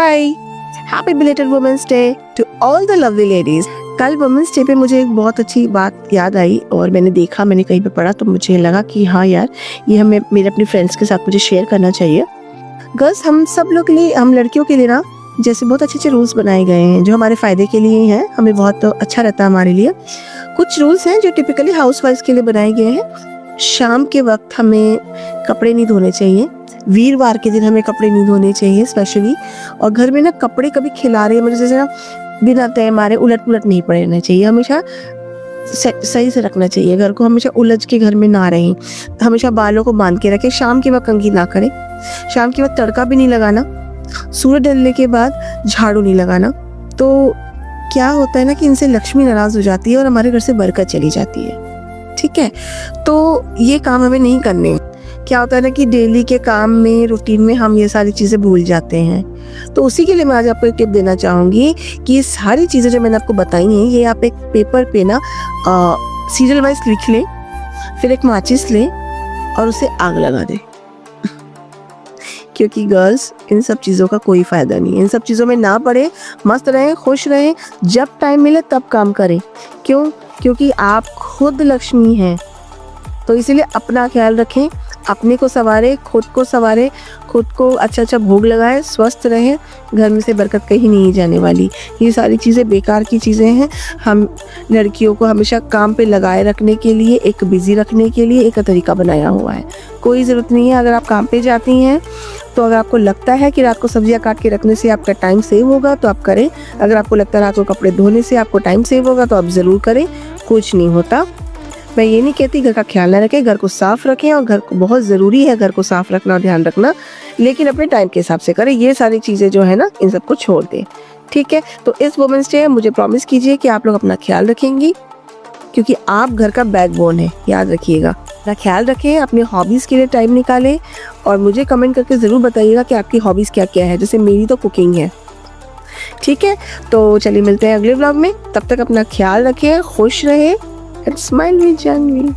Bye. Happy belated women's day to all the lovely ladies. कल women's day पे मुझे एक बहुत अच्छी बात याद आई और मैंने कहीं पे पढ़ा तो मुझे लगा कि हाँ यार, ये हमें मेरे अपनी फ्रेंड्स के साथ मुझे शेयर करना चाहिए। गर्ल्स, हम सब लोग के लिए, हम लड़कियों के लिए ना जैसे बहुत अच्छे रूल्स बनाए गए हैं जो हमारे फ़ायदे के लिए ही हैं, हमें बहुत अच्छा रहता है हमारे लिए। कुछ रूल्स हैं जो टिपिकली हाउसवाइफ्स के लिए बनाए गए हैं। शाम के वक्त हमें कपड़े नहीं धोने चाहिए, वीरवार के दिन हमें कपड़े नहीं धोने चाहिए स्पेशली। और घर में ना कपड़े कभी खिलारे मतलब जैसे ना बिना तय मारे उलट पुलट नहीं पड़ना चाहिए, हमेशा सही से रखना चाहिए घर को, हमेशा उलझ के घर में ना रहें, हमेशा बालों को बांध के रखें, शाम के वक्त कंघी ना करें, शाम के वक्त तड़का भी नहीं लगाना, सूरज ढलने के बाद झाड़ू नहीं लगाना। तो क्या होता है ना कि इनसे लक्ष्मी नाराज हो जाती है और हमारे घर से बरकत चली जाती है। ठीक है, तो ये काम हमें नहीं करने। क्या होता है ना कि डेली के काम में, रूटीन में हम ये सारी चीज़ें भूल जाते हैं। तो उसी के लिए मैं आज आपको एक टिप देना चाहूँगी कि ये सारी चीज़ें जो मैंने आपको बताई हैं, ये आप एक पेपर पे ना सीरियल वाइज लिख लें, फिर एक माचिस लें और उसे आग लगा दें। क्योंकि गर्ल्स, इन सब चीज़ों का कोई फ़ायदा नहीं है। इन सब चीज़ों में ना पड़े, मस्त रहें, खुश रहें, जब टाइम मिले तब काम करें। क्यों? क्योंकि आप खुद लक्ष्मी हैं। तो इसीलिए अपना ख्याल रखें, अपने को संवारें, खुद को अच्छा भोग लगाएं, स्वस्थ रहें। घर में से बरकत कहीं नहीं जाने वाली। ये सारी चीज़ें बेकार की चीज़ें हैं। हम लड़कियों को हमेशा काम पे लगाए रखने के लिए, एक बिज़ी रखने के लिए एक तरीका बनाया हुआ है। कोई ज़रूरत नहीं है। अगर आप काम पे जाती हैं तो अगर आपको लगता है कि रात को सब्जियां काट के रखने से आपका टाइम सेव होगा तो आप करें। अगर आपको लगता है रात को कपड़े धोने से आपको टाइम सेव होगा तो आप ज़रूर करें। कुछ नहीं होता। मैं ये नहीं कहती घर का ख्याल ना रखें, घर को साफ रखें, और घर को बहुत ज़रूरी है घर को साफ रखना और ध्यान रखना, लेकिन अपने टाइम के हिसाब से करें। ये सारी चीज़ें जो है ना, इन सबको छोड़ दें। ठीक है, तो इस वुमेन्स डे मुझे प्रॉमिस कीजिए कि आप लोग अपना ख्याल रखेंगी, क्योंकि आप घर का बैकबोन है, याद रखिएगा। अपना ख्याल रखें, अपने हॉबीज़ के लिए टाइम निकालें और मुझे कमेंट करके ज़रूर बताइएगा कि आपकी हॉबीज़ क्या क्या है। जैसे मेरी तो कुकिंग है। ठीक है, तो चलिए मिलते हैं अगले व्लॉग में। तब तक अपना ख्याल रखें, खुश रहें एंड स्माइल विद जानवी।